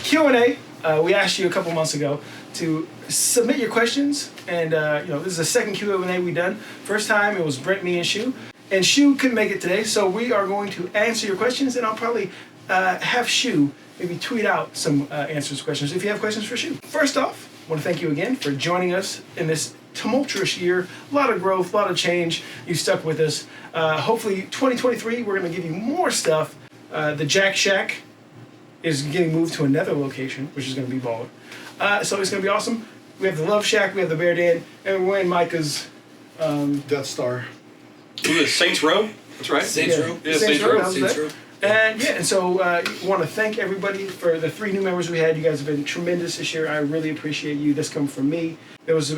Q&A. We asked you a couple months ago to submit your questions, and this is the second Q&A we've done. First time it was Brent, me, and Shu. And Shu couldn't make it today, so we are going to answer your questions, and I'll probably have Shu maybe tweet out some answers to questions if you have questions for Shu. First off, I want to thank you again for joining us in this tumultuous year. A lot of growth, a lot of change. You stuck with us. Hopefully 2023, we're going to give you more stuff. The Jack Shack is getting moved to another location, which is going to be baller. So it's going to be awesome. We have the Love Shack, we have the Bear Den, and we're wearing Micah's Death Star. Saints Row? That's right. Saints Row. Yeah, Saints Row. Saints Row. And so want to thank everybody for the 3 new members we had. You guys have been tremendous this year. I really appreciate you. This coming from me. There was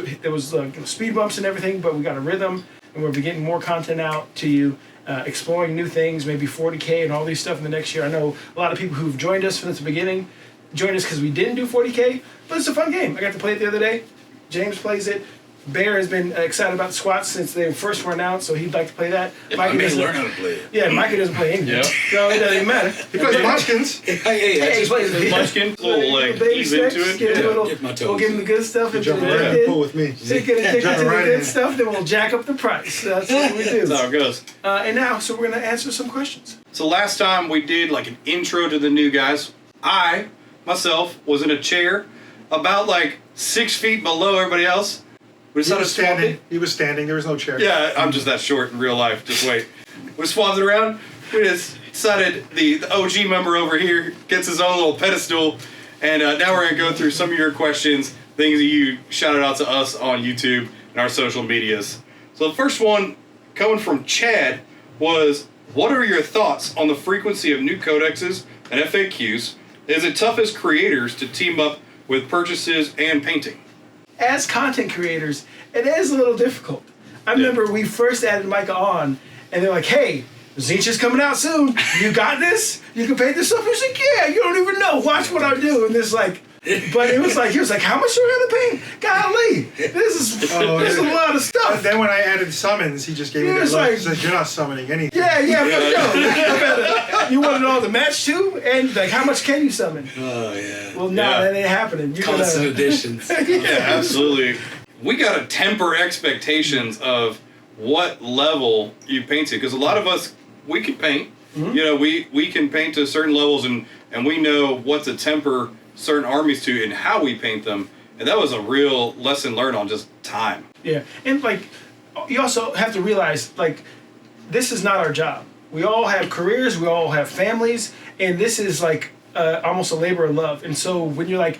speed bumps and everything, but we got a rhythm, and we'll be getting more content out to you, exploring new things, maybe 40K and all these stuff in the next year. I know a lot of people who've joined us from the beginning joined us because we didn't do 40K, but it's a fun game. I got to play it the other day. James plays it. Bear has been excited about the squats since they first were announced, so he'd like to play that. Yeah, Micah doesn't learn how to play it. Yeah, Micah doesn't play anything. Yep. So it doesn't even matter. He plays Munchkins. He plays the Munchkin. Little ease into it. Get my toes. We'll give him the good stuff. Jump right in and pull with me. So get addicted to the good stuff, then we'll jack up the price. That's what we do. That's how it goes. And now, so we're going to answer some questions. So last time we did like an intro to the new guys. I, myself, was in a chair about like 6 feet below everybody else. We He was standing. There was no chair. Yeah, I'm just that short in real life. Just wait. We swapped it around. We just decided the OG member over here gets his own little pedestal. And now we're going to go through some of your questions, things that you shouted out to us on YouTube and our social medias. So the first one coming from Chad was, what are your thoughts on the frequency of new codexes and FAQs? Is it tough as creators to team up with purchases and painting? As content creators, it is a little difficult. I remember we first added Micah on, and they're like, hey, Zinch's coming out soon. You got this? You can paint this up? He's like, yeah, you don't even know. Watch what I do. And this like, but it was like, he was like, how much are we gonna paint? Golly, this is a lot of stuff. And then when I added summons, he just gave me that look. He said, you're not summoning anything. Yeah, for sure. You want it all to match too? And like, how much can you summon? Oh, yeah. Well, no, that ain't happening. Constant additions. Yeah, absolutely. We got to temper expectations of what level you paint to, because a lot of us, we can paint. Mm-hmm. You know, we can paint to certain levels, and we know what to temper certain armies to and how we paint them. And that was a real lesson learned on just time. Yeah, and like, you also have to realize, like, this is not our job. We all have careers, we all have families, and this is like almost a labor of love. And so when you're like,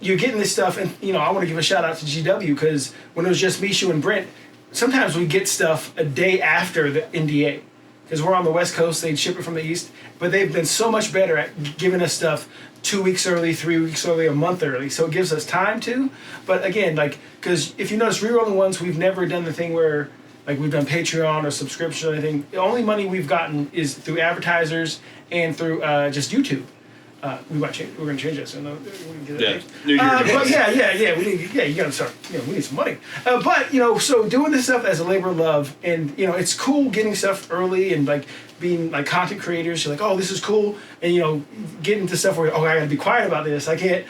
you're getting this stuff, and I want to give a shout out to GW, because when it was just me, Shu, and Brent, sometimes we get stuff a day after the NDA. Because we're on the West Coast, they'd ship it from the East, but they've been so much better at giving us stuff 2 weeks early, 3 weeks early, a month early, so it gives us time to. But again, like, because if you notice, Rerolling Ones, we've never done the thing where, like, we've done Patreon or subscription or anything. The only money we've gotten is through advertisers and through just YouTube. We're going to change that soon, though. New Year. But you got to start. We need some money. But so doing this stuff as a labor of love, and it's cool getting stuff early and like being like content creators. You're like, oh, this is cool, and getting to stuff where I got to be quiet about this. I can't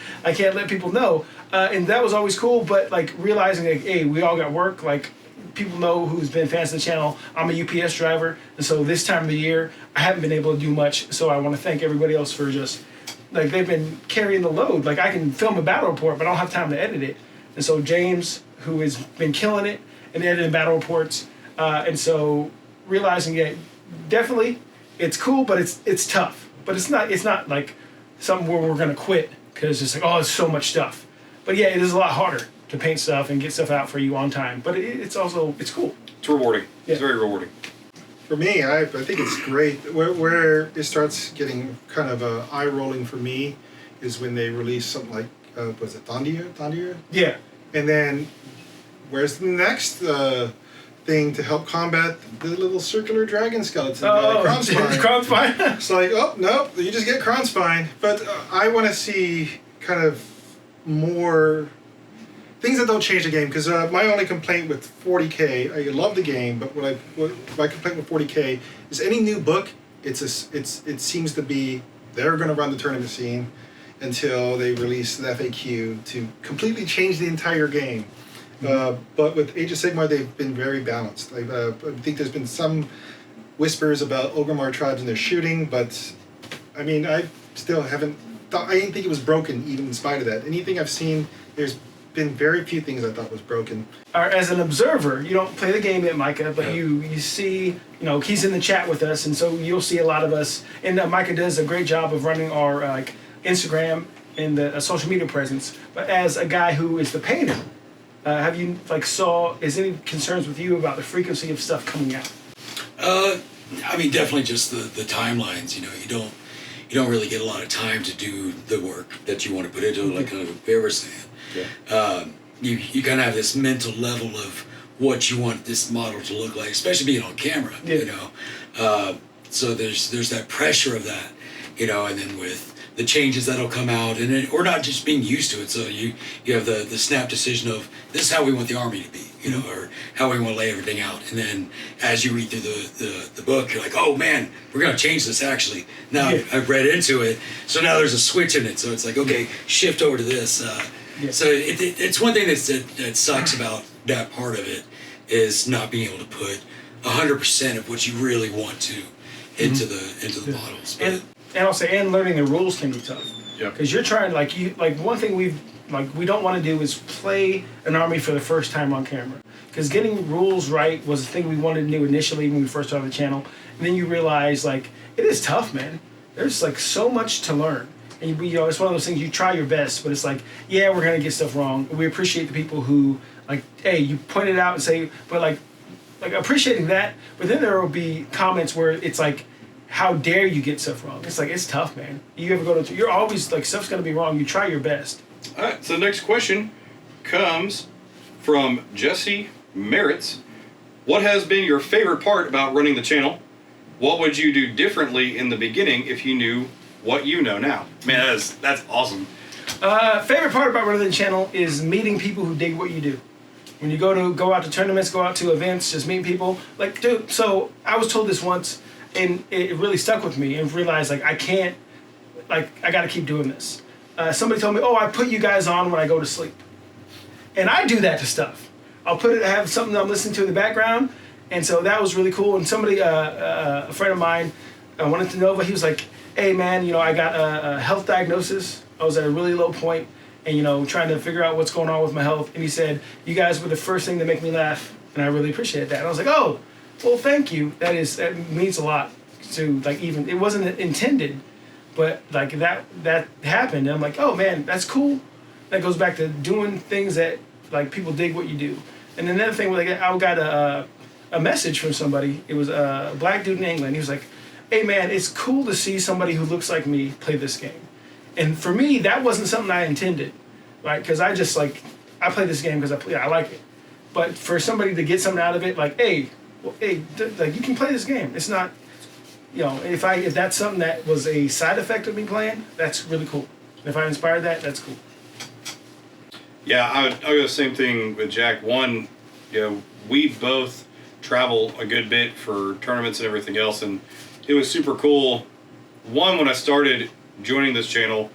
let people know. And that was always cool. But like realizing like, hey, we all got work. Like people know who's been fans of the channel. I'm a UPS driver, and so this time of the year I haven't been able to do much. So I want to thank everybody else for just. Like, they've been carrying the load. Like, I can film a battle report, but I don't have time to edit it. And so James, who has been killing it and editing battle reports, and so realizing that definitely it's cool, but it's tough. But it's not like something where we're going to quit because it's like, oh, it's so much stuff. But yeah, it is a lot harder to paint stuff and get stuff out for you on time. But it's cool. It's rewarding. Yeah. It's very rewarding. For me, I think it's great. Where it starts getting kind of eye-rolling for me is when they release something like, was it Thondir? Yeah. And then, where's the next thing to help combat the little circular dragon skeleton? Kronspine. It's like, oh, no, you just get Kronspine. But I want to see kind of more things that don't change the game, because my only complaint with 40K, I love the game, but my complaint with 40K is any new book, it seems to be they're going to run the tournament scene, until they released the FAQ to completely change the entire game. But with Age of Sigmar, they've been very balanced. I think there's been some whispers about Orgrimmar tribes and their shooting, but I mean, I still haven't thought. I didn't think it was broken, even in spite of that. Anything I've seen, there's been very few things I thought was broken. As an observer, you don't play the game yet, Micah, but you see, he's in the chat with us, and so you'll see a lot of us. And Micah does a great job of running our Instagram and the social media presence. But as a guy who is the painter, have you is any concerns with you about the frequency of stuff coming out? I mean, definitely just the timelines. You don't really get a lot of time to do the work that you want to put into it, like kind of Bear was saying. Yeah. You kind of have this mental level of what you want this model to look like, especially being on camera. Yeah. So there's that pressure of that, and then with the changes that'll come out, and or not just being used to it. So you have the snap decision of this is how we want the army to be, or how we want to lay everything out. And then as you read through the book, you're like, oh man, we're gonna change this actually. Now I've read into it, so now there's a switch in it. So it's like, okay, shift over to this. So it's one thing that sucks about that part of it is not being able to put 100% of what you really want to into the models. But, and I'll say, and learning the rules can be tough. Yeah. Because you're trying, one thing we don't want to do is play an army for the first time on camera. Because getting rules right was the thing we wanted to do initially when we first started the channel. And then you realize, it is tough, man. There's, so much to learn. And, it's one of those things you try your best, but it's we're going to get stuff wrong. We appreciate the people who, hey, you point it out and say, but, appreciating that. But then there will be comments where it's how dare you get stuff wrong? It's tough, man. You ever go to, you're always, stuff's going to be wrong. You try your best. All right, so the next question comes from Jesse Merritts. What has been your favorite part about running the channel? What would you do differently in the beginning if you knew what you know now? Man, that's awesome. Favorite part about running the channel is meeting people who dig what you do. When you go out to tournaments, go out to events, just meet people. Dude, so I was told this once, and it really stuck with me, and realized I can't, I got to keep doing this. Somebody told me, I put you guys on when I go to sleep, and I do that to stuff. I'll have something I'm listening to in the background, and so that was really cool. And somebody, a friend of mine, wanted to know, but he was like, hey man, I got a health diagnosis. I was at a really low point, and trying to figure out what's going on with my health. And he said, you guys were the first thing to make me laugh, and I really appreciate that. And I was like, oh, well, thank you. That means a lot to even. It wasn't intended, but that happened. And I'm like, oh man, that's cool. That goes back to doing things that people dig what you do. And another thing, I got a message from somebody. It was a black dude in England. He was like, hey man, it's cool to see somebody who looks like me play this game. And for me, that wasn't something I intended, right? Because I just I play this game because I like it. But for somebody to get something out of it, hey, you can play this game. It's not, if that's something that was a side effect of me playing, that's really cool. If I inspired that, that's cool. Yeah, I'll go the same thing with Jack. One, we both travel a good bit for tournaments and everything else, and it was super cool. One, when I started joining this channel,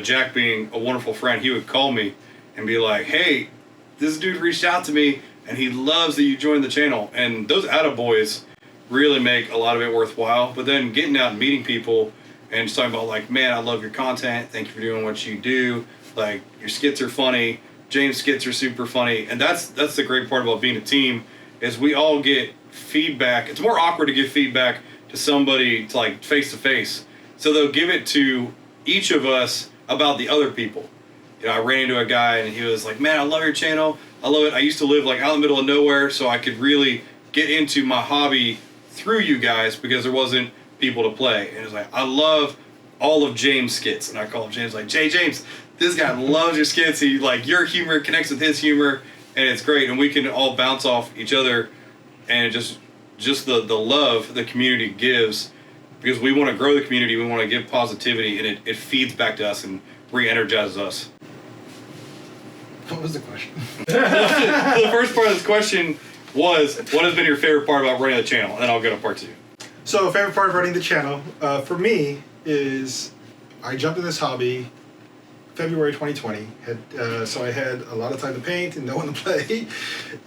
Jack being a wonderful friend, he would call me and be like, hey, this dude reached out to me and he loves that you joined the channel. And those attaboys really make a lot of it worthwhile. But then getting out and meeting people and just talking about man, I love your content. Thank you for doing what you do. Your skits are funny. James' skits are super funny. And that's the great part about being a team is we all get feedback. It's more awkward to give feedback to somebody face to face. So they'll give it to each of us about the other people. I ran into a guy and he was like, man, I love your channel. I love it. I used to live out in the middle of nowhere, so I could really get into my hobby through you guys because there wasn't people to play. And it was like, I love all of James' skits. And I call him James, James, this guy loves your skits. He your humor connects with his humor, and it's great. And we can all bounce off each other, and just the love the community gives, because we want to grow the community, we want to give positivity, and it feeds back to us and re-energizes us. What was the question? So the first part of this question was, what has been your favorite part about running the channel? And then I'll go to part two. So, favorite part of running the channel, for me, is I jumped in this hobby February 2020. So I had a lot of time to paint and no one to play.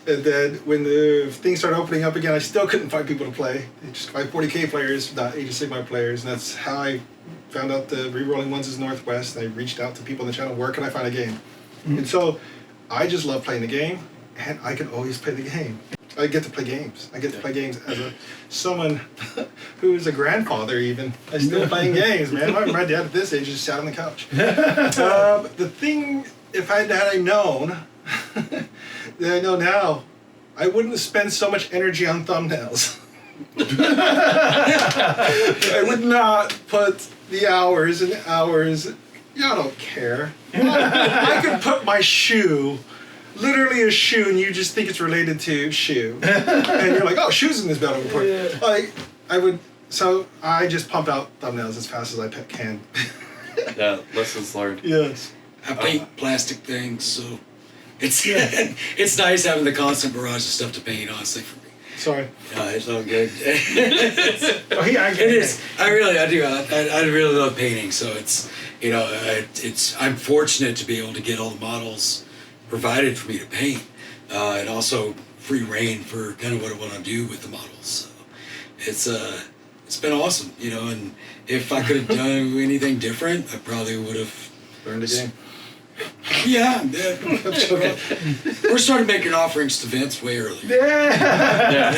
And then when the things started opening up again, I still couldn't find people to play. Just find 40K players, not Age of Sigmar players. And that's how I found out the Rerolling Ones is Northwest. And I reached out to people on the channel, where can I find a game? And so I just love playing the game, and I can always play the game. I get to play games. I get to play games as someone who's a grandfather even. I'm still playing games, man. My dad at this age just sat on the couch. The thing, if I had known, that I know now, I wouldn't spend so much energy on thumbnails. I would not put the hours and hours. Y'all don't care. I could put my shoe, literally a shoe, and you just think it's related to shoe, and you're like, oh, shoes in this battle report. Yeah. Like, so I just pump out thumbnails as fast as I can. Yeah, lessons learned. Yes. I paint plastic things, so it's it's nice having the constant barrage of stuff to paint. Honestly, for me. Sorry. It's all good. Oh, yeah, I get It is. I do. I really love painting. So it's I'm fortunate to be able to get all the models provided for me to paint, and also free reign for kind of what I want to do with the models. So it's been awesome, And if I could have done anything different, I probably would have Learned the game. Yeah. We're starting making offerings to Vince way early. Yeah.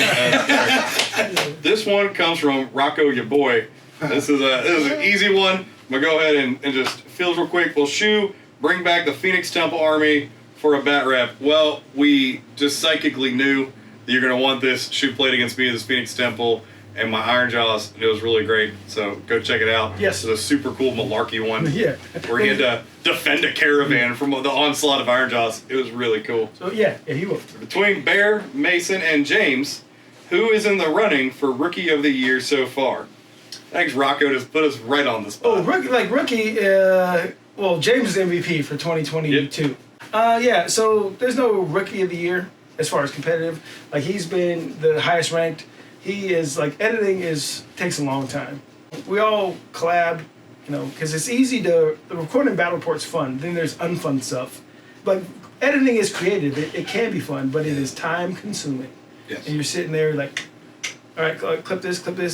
This one comes from Rocco, your boy. This is an easy one. I'm gonna go ahead and just field real quick. Will Shu bring back the Phoenix Temple army for a bat rep? Well, we just psychically knew that you're gonna want this. Shu played against me as Phoenix Temple and my Iron Jaws, and it was really great. So go check it out. Yes. It's a super cool malarkey one. Yeah. Where he had to defend a caravan from the onslaught of Iron Jaws. It was really cool. So yeah, he will. Between Bear, Mason, and James, who is in the running for Rookie of the Year so far? Thanks, Rocco. Just put us right on the spot. Oh, rookie. Well, James is MVP for 2022. Yep. Yeah. So there's no Rookie of the Year as far as competitive. Like, he's been the highest ranked. He is editing takes a long time. We all collab, because it's easy to recording battle report's fun. Then there's unfun stuff. But editing is creative. It can be fun, but it is time consuming. Yes. And you're sitting there like, all right, clip this, and then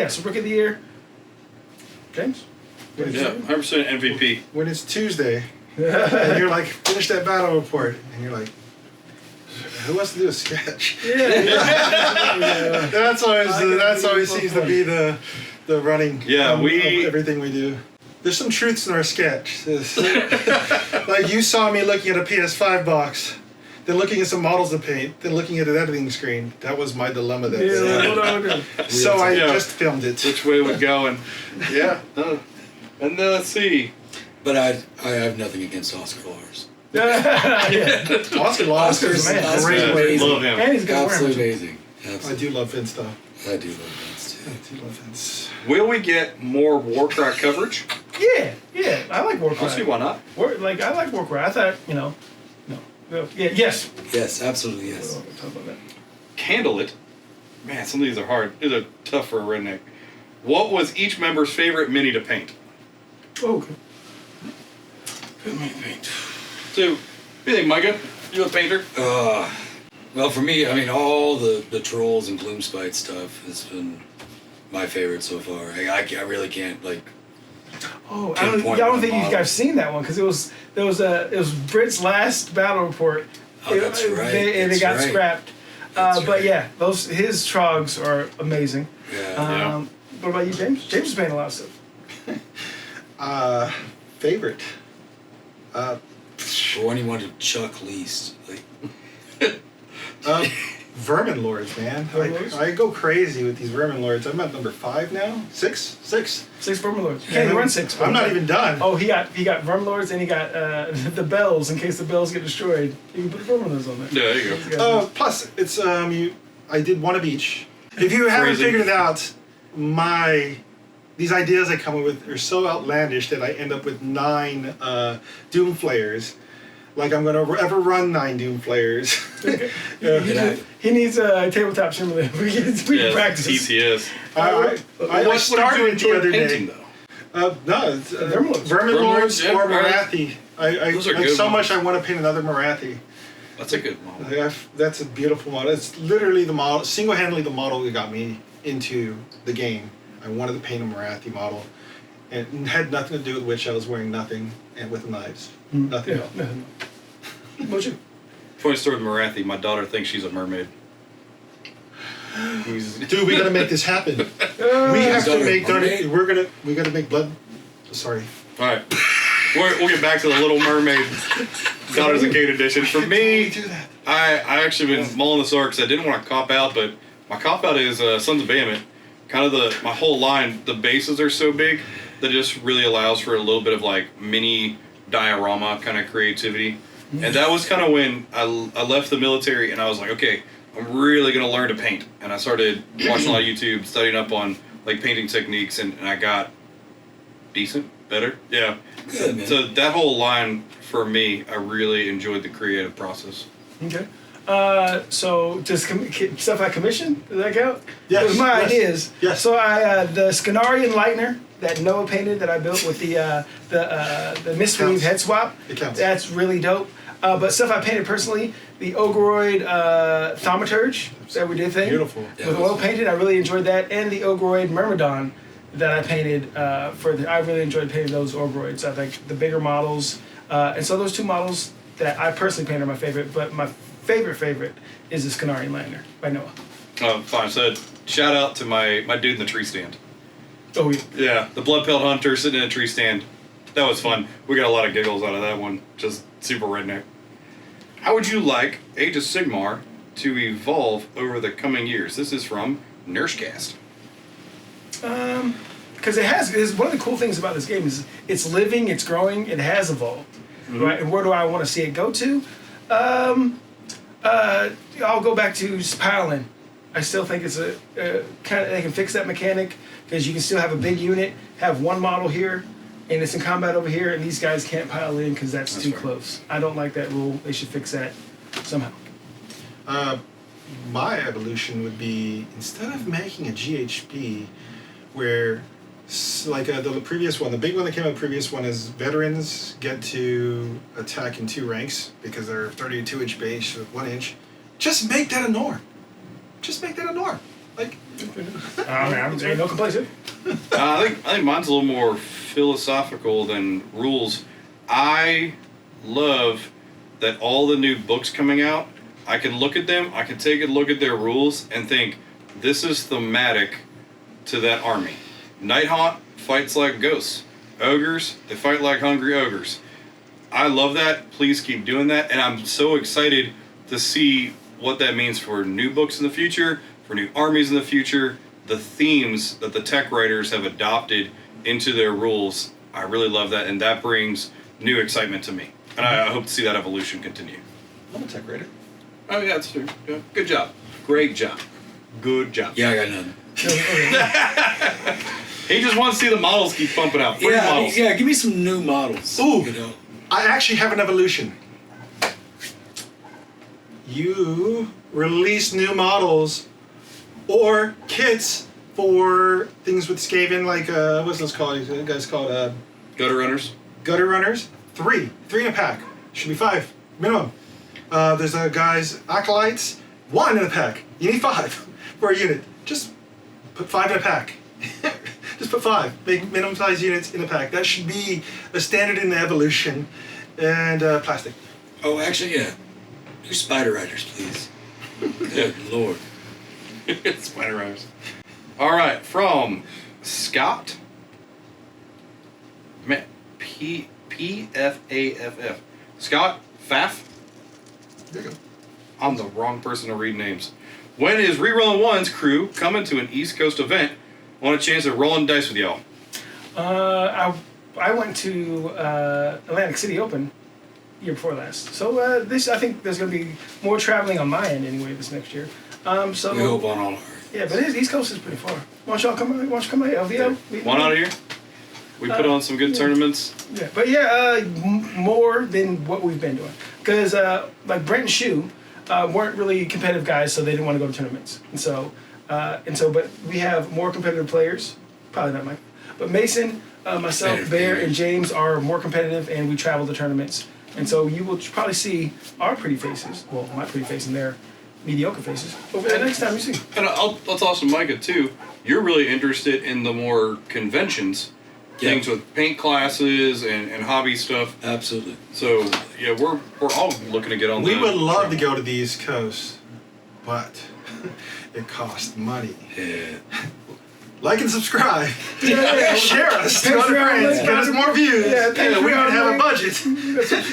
so Rookie of the Year, James? Yeah, 100% MVP. When it's Tuesday, and you're like, finish that battle report, and you're like, who wants to do a sketch? Yeah. That's always seems to be the running of everything we do. There's some truths in our sketch. Like, you saw me looking at a PS5 box, then looking at some models to paint, then looking at an editing screen. That was my dilemma that day. So I just filmed it. Which way we're going. Yeah. And then let's see. But I have nothing against Oscar Lars. Oscar's man. great. Love him. And he's good. Absolutely amazing. Absolutely. I do love Vince though. I do love Vince too. I do love Vince. Will we get more Warcraft coverage? Yeah. I like I Warcraft. don't see why not. I like Warcraft. I thought, no. Yeah, yes. Yes, absolutely yes. We'll talk about that. Handle it. Man, some of these are hard. These are tough for a redneck. What was each member's favorite mini to paint? Oh, okay. So, what do you think, Micah? You a painter? Well, for me, all the trolls and Gloomspite stuff has been my favorite so far. I really can't Oh, I don't think you guys seen that one, because it was Brit's last battle report. Oh, that's right. It got scrapped. But right. yeah, his trogs are amazing. Yeah. What about you, James? James is painting a lot of stuff. Favorite. Or one you want to chuck least. Vermin Lords, man. Vermin Lords? I go crazy with these Vermin Lords. I'm at number 5 now. 6. 6 Vermin Lords. You can't even run 6. I'm not even done. Oh, he got Vermin Lords, and he got the bells in case the bells get destroyed. You can put the Vermin Lords on there. Yeah, there you go. Plus, it's I did one of each. If you haven't figured it out, these ideas I come up with are so outlandish that I end up with 9 Doom Flayers. Like, I'm going to ever run 9 Doom Flayers. He needs a tabletop simulator. We can practice. TTS. I started it the other day. No, it's Verminlords. Verminlords Yeah, or right. Marathi. I Those are like good so ones. much. I want to paint another Marathi. That's a good model. That's a beautiful model. It's literally the model, single-handedly the model that got me into the game. I wanted to paint a Marathi model, and it had nothing to do with which I was wearing nothing and with knives. Nothing Yeah. else. No. What's you? Funny story with Marathi. My daughter thinks she's a mermaid. Dude, we gotta make this happen. We have to make. Mermaid? We gotta make blood. Sorry. All right. We'll get back to the Little Mermaid Daughters of Kate edition. For me, do that. I actually been mulling this over because I didn't want to cop out, but my cop out is Sons of Bahamut. Kind of my whole line, the bases are so big that it just really allows for a little bit of like mini diorama kind of creativity. And that was kind of when I left the military and I was like, okay, I'm really going to learn to paint. And I started watching a lot of YouTube, studying up on like painting techniques, and I got decent, better. Yeah. Good, man. So that whole line, for me, I really enjoyed the creative process. Okay. So just stuff I commissioned, does that count? Yes, It was my yes, ideas. yes. So the Scanarian Lightner that Noah painted that I built with the Mistweave Counts. head swap. It counts. That's really dope. But stuff I painted personally, the Ogroid Thaumaturge that we did thing. Beautiful. Yeah, With it was- oil painted, I really enjoyed that, and the Ogroid Myrmidon that I painted I really enjoyed painting those Ogroids. I think the bigger models, and so those two models that I personally painted are my favorite. But my favorite is the Scanarian Lightner by Noah. Fine. So shout out to my dude in the tree stand. Oh yeah. Yeah, the blood pelt hunter sitting in a tree stand. That was fun. We got a lot of giggles out of that one. Just super redneck. How would you like Age of Sigmar to evolve over the coming years? This is from Nursecast. Because it has. Is one of the cool things about this game is it's living, it's growing, it has evolved, right? And where do I want to see it go to? I'll go back to Spalin. I still think it's a kind of they can fix that mechanic because you can still have a big unit, have one model here, and it's in combat over here, and these guys can't pile in because that's too fair. close. I don't like that rule. They should fix that somehow. My evolution would be instead of making a GHB, where like the previous one, the big one that came out, the previous one is veterans get to attack in 2 ranks because they're 32-inch base with 1 inch. Just make that a norm. Just make that a norm. Like, Ain't no complaints here. I think mine's a little more philosophical than rules. I love that all the new books coming out, I can look at them, I can take a look at their rules and think, this is thematic to that army. Nighthawk fights like ghosts. Ogres, they fight like hungry ogres. I love that. Please keep doing that. And I'm so excited to see what that means for new books in the future, for new armies in the future, the themes that the tech writers have adopted into their rules. I really love that, and that brings new excitement to me. And I hope to see that evolution continue. I'm a tech writer. Oh, yeah, that's true. Yeah. Good job. Great job. Good job. Yeah, I got none. He just wants to see the models keep pumping out. Free models. Yeah, give me some new models. Ooh. You know. I actually have an evolution. You release new models or kits for things with Skaven, like what's those called? These guys called Gutter runners. gutter runners. 3 in a pack. Should be 5 minimum. There's guys acolytes. 1 in a pack. You need 5 for a unit. Just put 5 in a pack. Just put 5. Make minimum size units in a pack. That should be a standard in the evolution. And plastic. Oh, actually, yeah. Do Spider Riders, please. Good Lord. Spider runners. All right, from Scott. Man, P-F-A-F-F. Scott Faff. There you go. I'm the wrong person to read names. When is Rerolling Ones crew coming to an East Coast event? Want a chance at rolling dice with y'all? I went to Atlantic City Open year before last. So I think there's going to be more traveling on my end anyway this next year. So We hope on all our. yeah, but East Coast is pretty far. Why don't y'all come? Why don't you come out? LVO? One out of here. We put on some good tournaments. Yeah, but more than what we've been doing. Because like Brent and Shu weren't really competitive guys, so they didn't want to go to tournaments. And so, but we have more competitive players. Probably not Mike, but Mason, myself, Bear, and James are more competitive, and we travel to tournaments. And so you will probably see our pretty faces, well, my pretty face and their mediocre faces, over the next time you see. And I'll toss to Micah too. You're really interested in the more conventions, things with paint classes and hobby stuff. Absolutely. So yeah, we're all looking to get on. We would love to go to the East Coast, but it costs money. Yeah. Like and subscribe. Yeah. Share us to other friends. Get us more views. Yeah, We can have a budget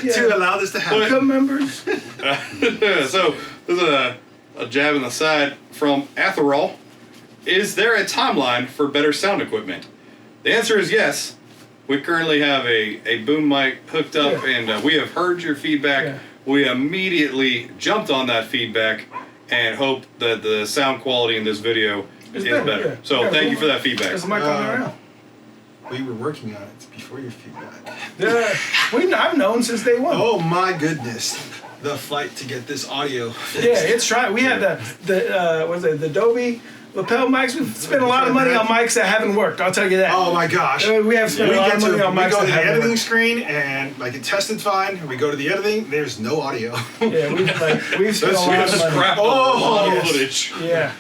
Yeah. to allow this to happen. Become members. So there's a jab in the side from Atherall. Is there a timeline for better sound equipment? The answer is yes. We currently have a boom mic hooked up, and we have heard your feedback. Yeah. We immediately jumped on that feedback and hope that the sound quality in this video is better. Yeah. So Yeah, thank you boom for that feedback. There's a mic on there now. We were working on it before your feedback. Yeah, I've known since day one. Oh my goodness. The fight to get this audio fixed. Yeah, it's trying. We had the Adobe lapel mics. We've spent a lot of money on mics that haven't worked. I'll tell you that. Oh my gosh. We have spent a lot of money on we mics go to that the haven't editing worked. screen and like it tested fine. We go to the editing, there's no audio. Yeah, we've spent a That's- lot We of money. scrapped a Oh, lot of yes. footage. Yeah.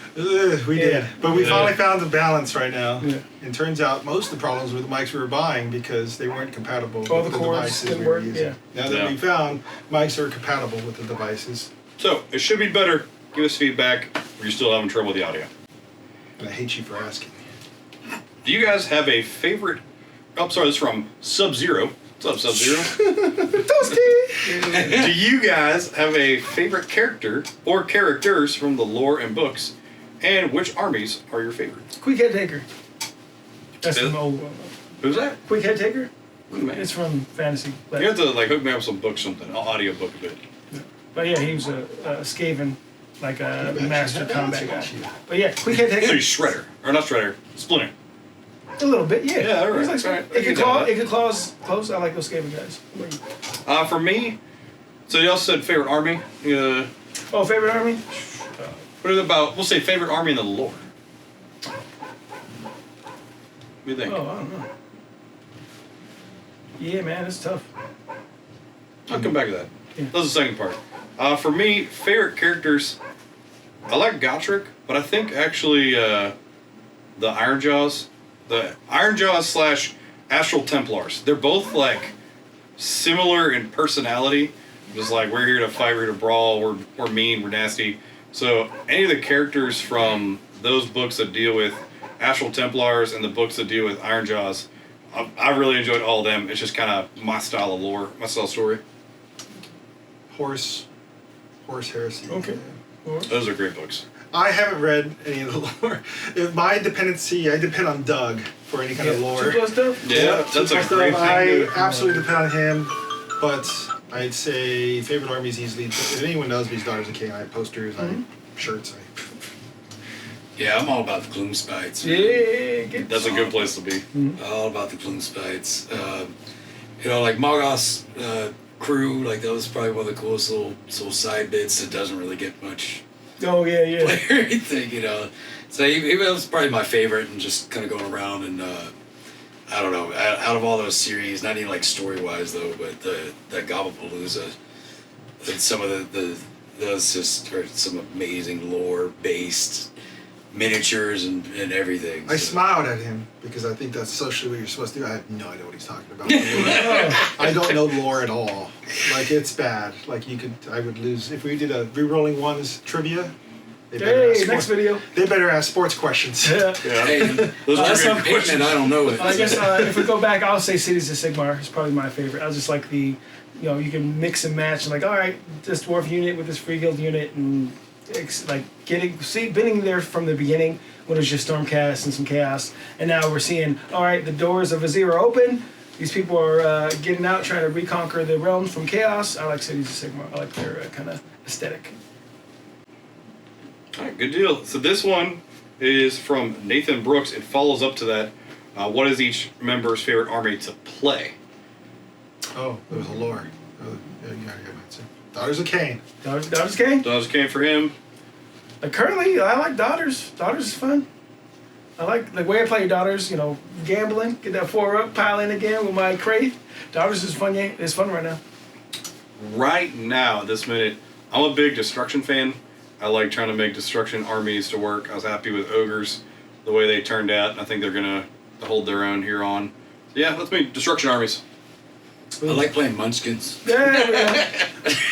We Yeah. did. But we Yeah. finally found the balance right now. Yeah. And turns out most of the problems with the mics we were buying because they weren't compatible All with the the cords devices didn't we were work, using. yeah. Now that Yeah. we found mics are compatible with the devices. So it should be better. Give us feedback. You're still having trouble with the audio. And I hate you for asking. Do you guys have a favorite? Oh, sorry, this is from Sub-Zero. What's up, Sub-Zero? Toasty. Do you guys have a favorite character or characters from the lore and books? And which armies are your favorites? Quick Head Taker. That's Yeah. from old one. Who's that? Quick Head Taker? Man. It's from fantasy. You have to like hook me up with some book, something, an audio book of it. But yeah, he was a Skaven, like a master combat guy. you. But yeah, Quick Head So Taker. he's Shredder, or not Shredder, Splinter. A little bit, yeah. Yeah, all right, He's like, all right. I It can could tell that. claws close. I like those Skaven guys. What about you? For me, so you also said favorite army. Oh, favorite army? What about? We'll say favorite army in the lore. What do you think? Oh, I don't know. Yeah, man, it's tough. I'll come back to that. Yeah. That's the second part. For me, favorite characters. I like Gotrek, but I think actually the Ironjaws, / Astral Templars. They're both like similar in personality. Just like we're here to fight, we're here to brawl, we're mean, we're nasty. So any of the characters from those books that deal with Astral Templars and the books that deal with Ironjaws, I really enjoyed all of them. It's just kind of my style of lore, my style of story. Horse Heresy. Okay. Those are great books. I haven't read any of the lore. If my dependency, I depend on Doug for any kind of lore. 2+ stuff? Yeah, that's a Super great stuff. thing. I to- absolutely depend on him, but I'd say favorite armies easily. If anyone knows me, Daughters of Cain. I have posters, I have shirts. Yeah, I'm all about the Gloom Spites. Yeah, get That's a good place to be. All about the Gloom Spites. Like Mogos crew, like that was probably one of the coolest little side bits that doesn't really get much Oh, yeah. play or anything, So he was probably my favorite, and just kind of going around and I don't know, out of all those series, not even like story wise though, but that Gobblepalooza, some of those just are some amazing lore based miniatures and everything. I so. smiled at him because I think that's socially what you're supposed to do. I have no idea what he's talking about. I don't know lore at all. Like it's bad. Like I would lose if we did a Rerolling Ones trivia. They Hey, next video. They better ask sports questions. Yeah. Yeah. Hey, Those are unless good I'm picking questions. it, I don't know it. I guess if we go back, I'll say Cities of Sigmar is probably my favorite. I was just like you can mix and match. Like, all right, this dwarf unit with this free guild unit, and it's like being there from the beginning when it was just Stormcast and some chaos, and now we're seeing, all right, the doors of Azir are open. These people are getting out, trying to reconquer the realms from chaos. I like Cities of Sigmar. I like their kind of aesthetic. All right, good deal. So this one is from Nathan Brooks. It follows up to that. What is each member's favorite army to play? Oh, there was a lore. Oh, yeah, I got my answer. Daughters of Cain. Daughters game. Does came for him. Currently, I like Daughters. Daughters is fun. I like the way I play your daughters. You know, gambling, get that 4-up, pile in again with my crate. Daughters is fun game. It's fun right now. Right now, this minute, I'm a big destruction fan. I like trying to make destruction armies to work. I was happy with ogres, the way they turned out. I think they're gonna hold their own here on. So yeah, let's make destruction armies. I like playing Munchkins. Yeah.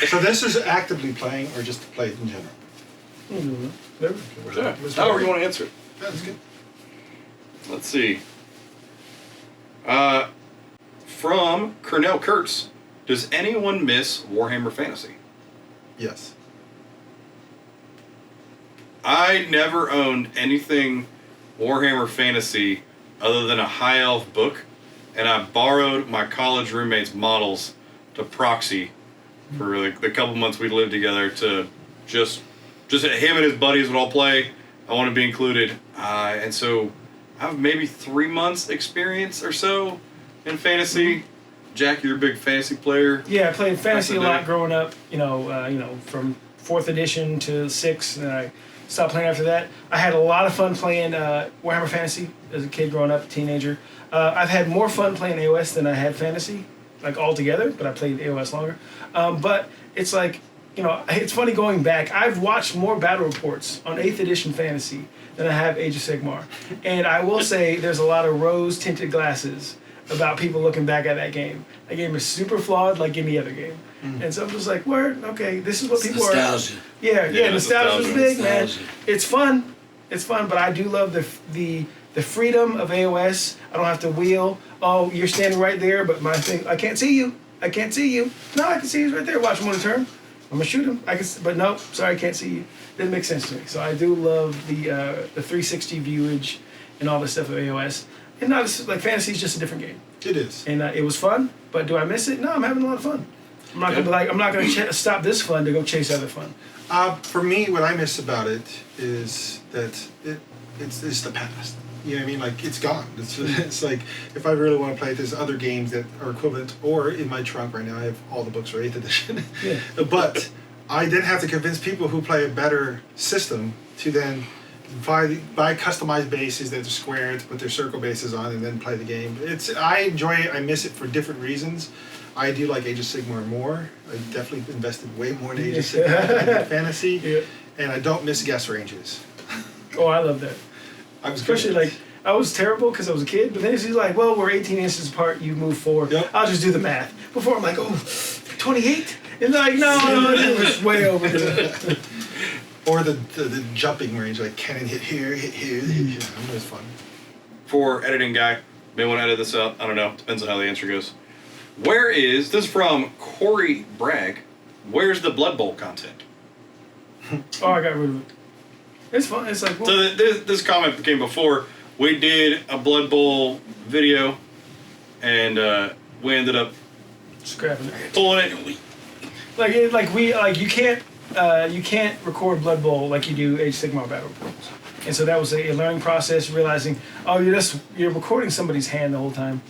So this is actively playing or just to play in general? Yeah, however you want to answer it. That's good. Let's see. From Cornell Kurtz, does anyone miss Warhammer Fantasy? Yes. I never owned anything Warhammer Fantasy other than a High Elf book, and I borrowed my college roommate's models to proxy for like the couple months we lived together to just him and his buddies would all play. I want to be included, and so I have maybe 3 months experience or so in fantasy. Jack, you're a big fantasy player. Yeah, I played fantasy a Back in the lot day. growing up. From 4th edition to 6th, and then I stopped playing after that. I had a lot of fun playing Warhammer Fantasy as a kid growing up, teenager. I've had more fun playing AOS than I had fantasy, like altogether. But I played AOS longer. But it's like, it's funny going back. I've watched more battle reports on 8th edition fantasy than I have Age of Sigmar, and I will say there's a lot of rose-tinted glasses about people looking back at that game. That game is super flawed, like any other game. And so I'm just like, word, okay, this is what people Nostalgia. are. Yeah, nostalgia's nostalgia. big, man. Nostalgia. It's fun, but I do love the freedom of AOS. I don't have to wheel. Oh, you're standing right there, but my thing, I can't see you. I can't see you. No, I can see you right there. Watch him on a turn. I'm gonna shoot him. But no, sorry, I can't see you. Didn't make sense to me. So I do love the 360 viewage and all the stuff of AOS. And not like fantasy is just a different game. It is. And it was fun, but do I miss it? No, I'm having a lot of fun. I'm not gonna be like, I'm not gonna stop this fun to go chase other fun. For me, what I miss about it is that it's the past. You know what I mean? Like, it's gone. It's like, if I really want to play, there's other games that are equivalent, or in my trunk right now, I have all the books for 8th edition. Yeah. But I then have to convince people who play a better system to then buy customized bases that are square to put their circle bases on and then play the game. I enjoy it. I miss it for different reasons. I do like Age of Sigmar more. I definitely invested way more in Age of Sigmar than I did Fantasy. Yeah. And I don't miss guest ranges. Oh, I love that. I was Especially good. like, I was terrible because I was a kid, but then he's like, well, we're 18 inches apart, you move forward. Yep. I'll just do the math. Before I'm like, 28? And they're like, no, it's way over there. Or the jumping range, like cannon hit here, hit here, hit here. That was fun. For editing guy, may want to edit this out. I don't know. Depends on how the answer goes. This is from Corey Bragg. Where's the Blood Bowl content? Oh, I got rid of it. It's fun. It's like, well, So this comment came before. We did a Blood Bowl video, and we ended up scrapping it. pulling it. You can't record Blood Bowl like you do Age of Sigmar battle reports. And so that was a learning process, realizing, oh, you're recording somebody's hand the whole time.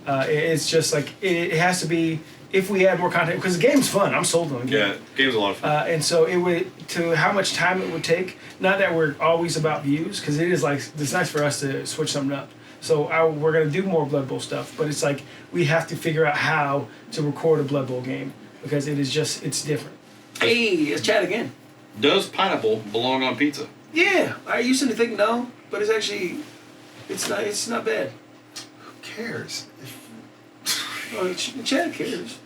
It's just like, it has to be, if we add more content, because the game's fun. I'm sold on the game. Yeah, game's a lot of fun. And so to how much time it would take, not that we're always about views, because it is like, it's nice for us to switch something up. So we're going to do more Blood Bowl stuff, but it's like, we have to figure out how to record a Blood Bowl game, because it's different. Hey, it's Chad again. Does pineapple belong on pizza? Yeah, I used to think no, but it's actually, it's not bad. Who cares? Oh, Chad cares.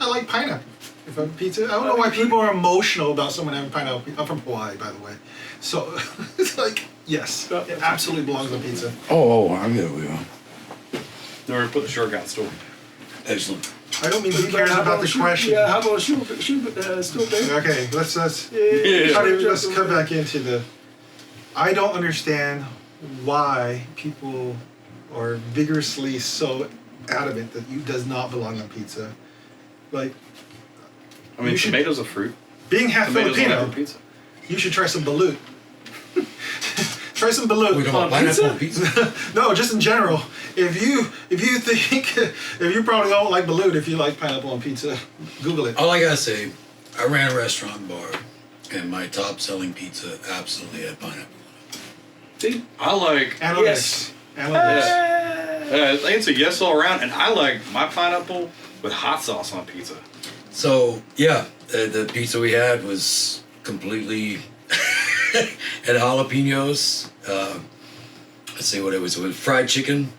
I like pineapple. If I'm pizza, I don't know why people are emotional about someone having pineapple. I'm from Hawaii, by the way. So it's like, yes, it absolutely belongs on pizza. Oh, I get what you want. No, we're gonna put the short guy still. Excellent. I don't mean who cares about the question. Yeah, how about shoot still there? Okay, let's Yeah. let's come back into the. I don't understand why people are vigorously so adamant that you does not belong on pizza. Like, I mean, You should- tomatoes a fruit. being half Tomatoes on Filipino, every pizza. you should try some balut. Try some balut. We don't want pineapple on pizza. No, just in general. If you think if you probably don't like balut if you like pineapple on pizza, Google it. All I gotta say, I ran a restaurant bar, and my top selling pizza absolutely had pineapple on it. See? I like. Analytics. Yes. Analytics. I think it's a yes all around, and I like my pineapple with hot sauce on pizza. So yeah, the pizza we had was completely had jalapenos. Let's see what it was. It was fried chicken,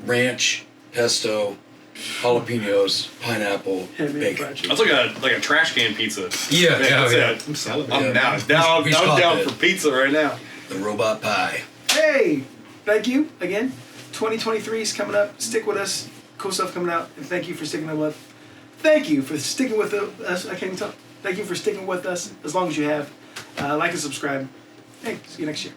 ranch, pesto, jalapenos, pineapple, Handmade bacon. fried chicken. That's like a trash can pizza. Yeah, Man, that's yeah. it. I'm salivating. I'm Yeah. down. We I'm caught down that. for pizza right now. The robot pie. Hey, thank you again. 2023 is coming up. Stick with us. Cool stuff coming out. And thank you for sticking with us. Thank you for sticking with us. I can't even talk. Thank you for sticking with us as long as you have. Like and subscribe. Hey, see you next year.